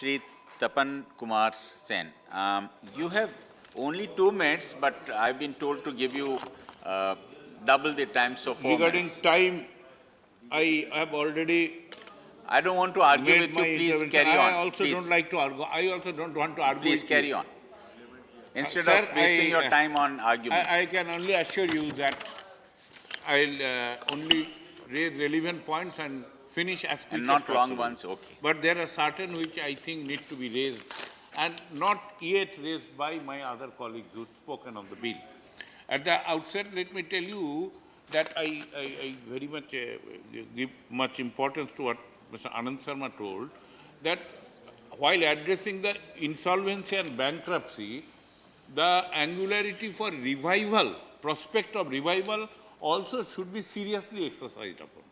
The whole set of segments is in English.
Shri Tapan Kumar Sen. You have only 2 minutes, but I've been told to give you double the time, so 4 Regarding minutes. time, I have already I don't want to argue made with my you. Please intervention. carry on. I also Please. don't like to argue. I also don't want to argue Please with carry you. on. Instead Sir, of wasting your time on argument. I can only assure you that I'll only raise relevant points and finish as quick And as not possible. long ones, okay. But there are certain which I think need to be raised and not yet raised by my other colleagues who have spoken on the bill. At the outset, let me tell you that I very much give much importance to what Mr. Anand Sharma told, that while addressing the insolvency and bankruptcy, the angularity for revival, prospect of revival also should be seriously exercised upon.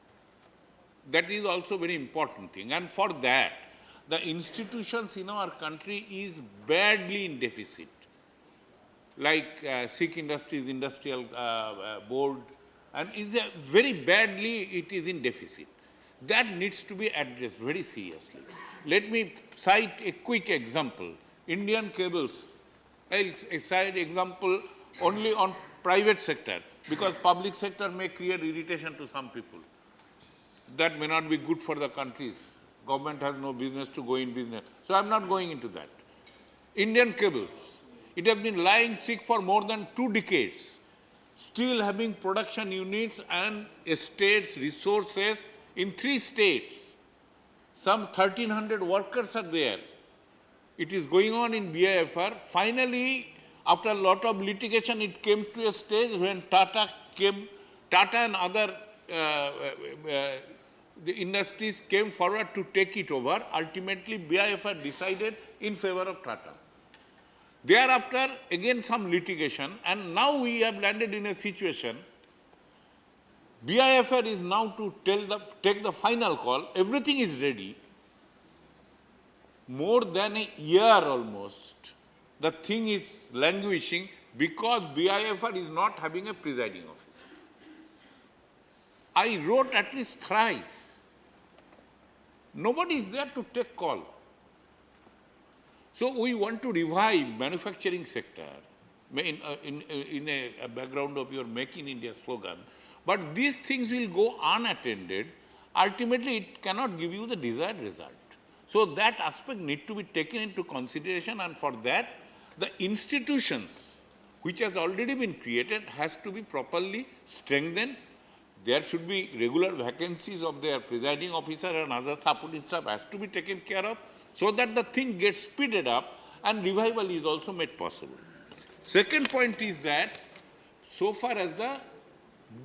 That is also a very important thing. And for that, the institutions in our country is badly in deficit. Like Sikh Industries Industrial Board, and is very badly it is in deficit. That needs to be addressed very seriously. Let me cite a quick example. Indian cables. I'll cite example only on private sector, because public sector may create irritation to some people. That may not be good for the countries. Government has no business to go in business. So I'm not going into that. Indian cables. It has been lying sick for more than 2 decades, still having production units and estates, resources in 3 states. Some 1,300 workers are there. It is going on in BIFR. Finally, after a lot of litigation, it came to a stage when Tata and other the industries came forward to take it over. Ultimately, BIFR decided in favor of Tata. Thereafter, again some litigation, and now we have landed in a situation. BIFR is now to take the final call. Everything is ready. More than a year almost, the thing is languishing because BIFR is not having a presiding officer. I wrote at least thrice. Nobody is there to take call. So we want to revive manufacturing sector in a background of your Make in India slogan. But these things will go unattended. Ultimately, it cannot give you the desired result. So that aspect need to be taken into consideration, and for that, the institutions which has already been created has to be properly strengthened. There should be regular vacancies of their presiding officer and other supporting staff has to be taken care of, so that the thing gets speeded up and revival is also made possible. Second point is that so far as the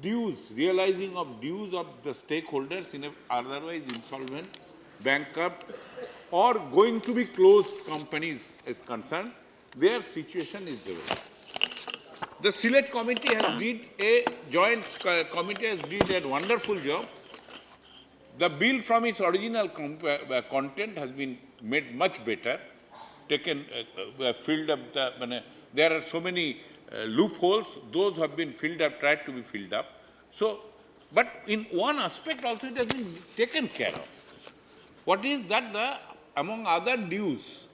dues, realizing of dues of the stakeholders in a otherwise insolvent, bankrupt or going to be closed companies is concerned, their situation is developed. The select committee has did a joint committee has did a wonderful job. The bill from its original content has been made much better, taken, filled up there are so many loopholes, those have been filled up, tried to be filled up. So, but in one aspect also it has been taken care of. What is that among other dues,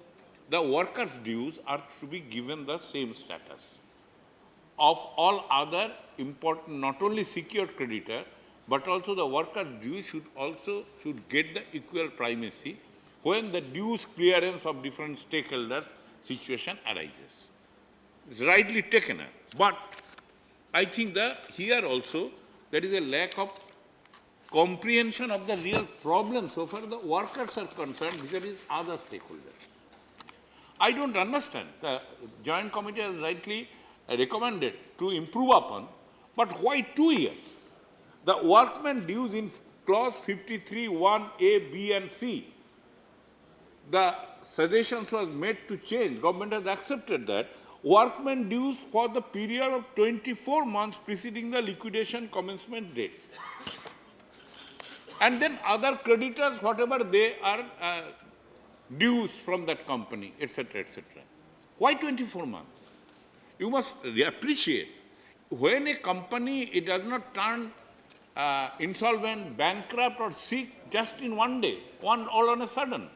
the workers' dues are to be given the same status of all other important, not only secured creditor, but also the worker dues should get the equal primacy when the dues clearance of different stakeholders situation arises. It's rightly taken up. But I think that here also there is a lack of comprehension of the real problem so far the workers are concerned vis-a-vis other stakeholders. I don't understand. The Joint Committee has rightly recommended to improve upon, but why 2 years? The workmen dues in clause 53(1)(a), B and C, the suggestions was made to change. Government has accepted that. Workmen dues for the period of 24 months preceding the liquidation commencement date. And then other creditors, whatever they are dues from that company, etc., etc. Why 24 months? You must appreciate, when a company, it does not turn insolvent, bankrupt or sick just in one day, all on a sudden.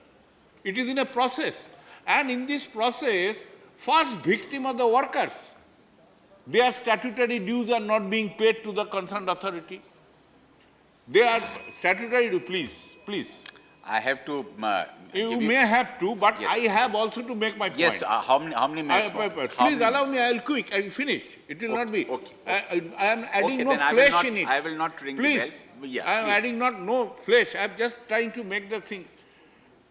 It is in a process. And in this process, first victim of the workers, their statutory dues are not being paid to the concerned authority. They are statutory dues, please. I have to You may have to, but Yes. I have also to make my point. Yes, how many minutes more? How Please many- allow me, I will quick, I will finish. It will not be. okay. I am adding Okay, no then I will flesh not- in it. I will not ring the Please, bell. Yeah, I am please. adding no flesh. I am just trying to make the thing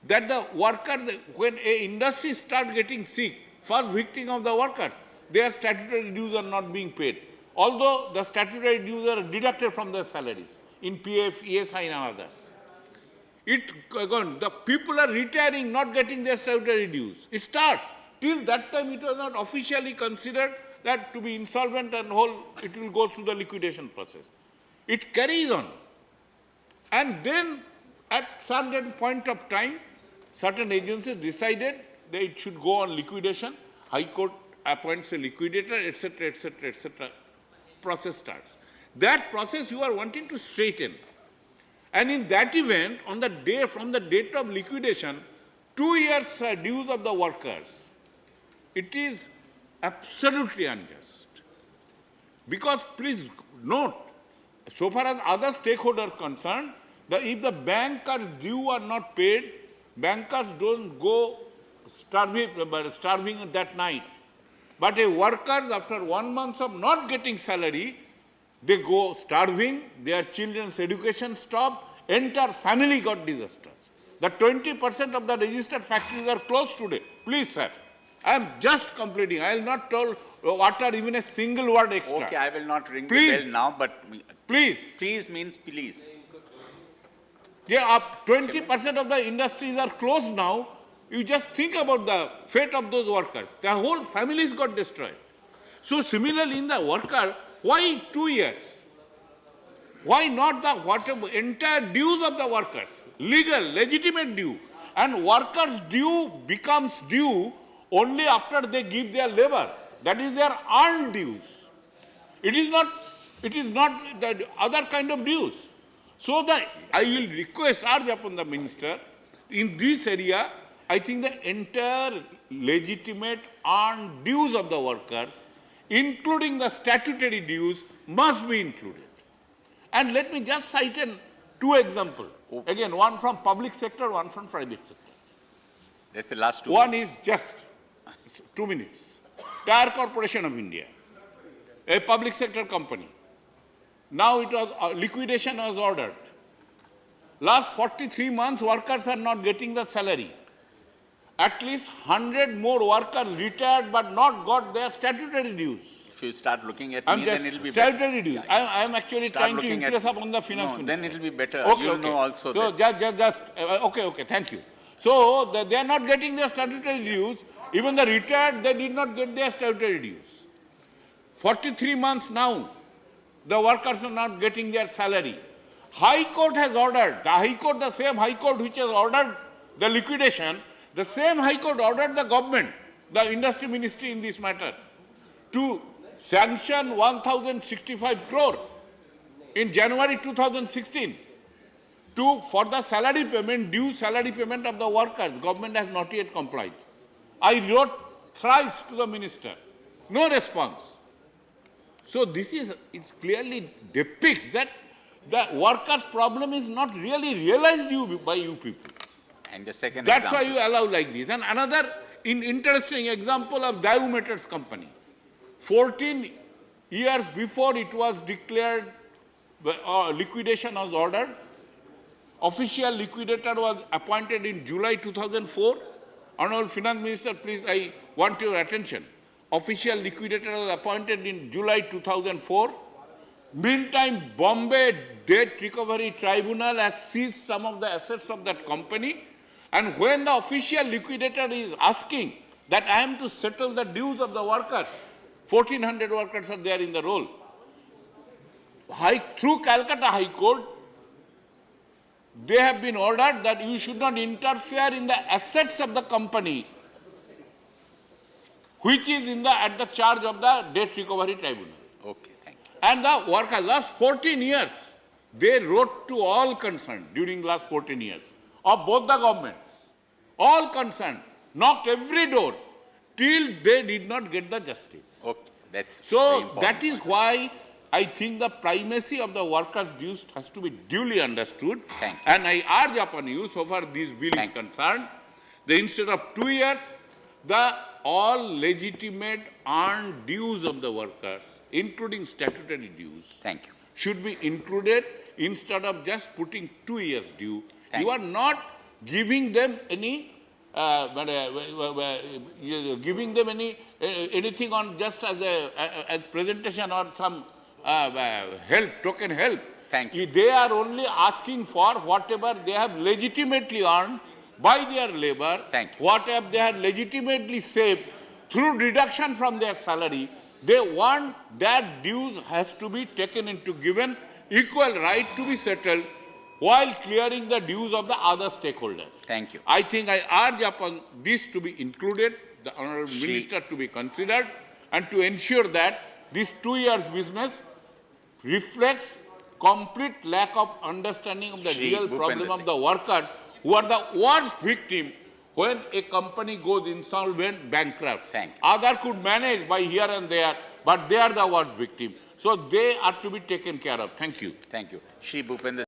that the worker, when a industry start getting sick, first victim of the workers, their statutory dues are not being paid. Although the statutory dues are deducted from their salaries in PF, ESI and others. Again, the people are retiring, not getting their statutory dues. It starts. Till that time, it was not officially considered that to be insolvent and whole, it will go through the liquidation process. It carries on. And then, at certain point of time, certain agencies decided that it should go on liquidation. High Court appoints a liquidator, etc., etc., etc. Process starts. That process you are wanting to straighten. And in that event, on the day, from the date of liquidation, 2 years dues of the workers, it is absolutely unjust. Because please note, so far as other stakeholders are concerned, if the bankers' due are not paid, bankers don't go starving that night. But a workers, after 1 month of not getting salary, they go starving, their children's education stopped, entire family got disastrous. The 20% of the registered factories are closed today. Please, sir, I am just completing. I will not utter even a single word extra. Okay, I will not ring Please. the bell now, but Please. please means please. Yeah, 20% of the industries are closed now. You just think about the fate of those workers. Their whole families got destroyed. So similarly in the worker, why 2 years? Why not the entire dues of the workers? Legal, legitimate due. And workers' due becomes due only after they give their labor. That is their earned dues. It is not the other kind of dues. So I will urge upon the minister, in this area, I think the entire legitimate earned dues of the workers, including the statutory dues, must be included. And let me just cite two examples. Again, one from public sector, one from private sector. That's the last two. One is just 2 minutes. Tire Corporation of India, a public sector company. Now it was liquidation was ordered. Last 43 months, workers are not getting the salary. At least 100 more workers retired but not got their statutory dues. If you start looking at I'm me, just then it'll be statutory better. dues. I am actually Start trying to looking at impress me. upon the finance No, minister. then it'll be better. Okay, You'll okay. know also So that. thank you. So they are not getting their statutory dues. Even the retired, they did not get their statutory dues. 43 months now, the workers are not getting their salary. High Court has ordered, the same High Court which has ordered the liquidation, the same High Court ordered the government, the industry ministry in this matter, to sanction 1,065 crore in January 2016 for the salary payment, due salary payment of the workers. Government has not yet complied. I wrote thrice to the minister, no response. So it clearly depicts that the workers' problem is not really realized by you people. And the second That's example. why you allow like this. And another interesting example of Diometers company. 14 years before it was declared, liquidation was ordered. Official liquidator was appointed in July 2004. Honorable Finance Minister, please, I want your attention. Official liquidator was appointed in July 2004. Meantime, Bombay Debt Recovery Tribunal has seized some of the assets of that company. And when the official liquidator is asking that I am to settle the dues of the workers, 1,400 workers are there in the roll. Through Calcutta High Court, they have been ordered that you should not interfere in the assets of the company, which is at the charge of the Debt Recovery Tribunal. Okay, thank you. And the workers, last 14 years, they wrote to all concerned during last 14 years of both the governments. all concerned, knocked every door till they did not get the justice. Okay, that's very So important. that is why I think the primacy of the workers' dues has to be duly understood. Thank you. And I urge upon you, so far this bill is Thank you. concerned, that instead of 2 years, the all legitimate earned dues of the workers, including statutory dues, Thank you. should be included instead of just putting 2 years due. Thank You are not giving them any, anything on just as a as presentation or some help, token help. Thank you. They are only asking for whatever they have legitimately earned by their labor, Thank you. whatever they have legitimately saved through deduction from their salary. They want that dues has to be taken into given equal right to be settled while clearing the dues of the other stakeholders. Thank you. I think I urge upon this to be included, the Honourable Minister to be considered, and to ensure that this 2 years business reflects complete lack of understanding of the Shri real Bhupendra problem of Singh. the workers who are the worst victim when a company goes insolvent, bankrupt. Thank you. Other could manage by here and there, but they are the worst victim. So they are to be taken care of. Thank you. Thank you. Shri Bhupendra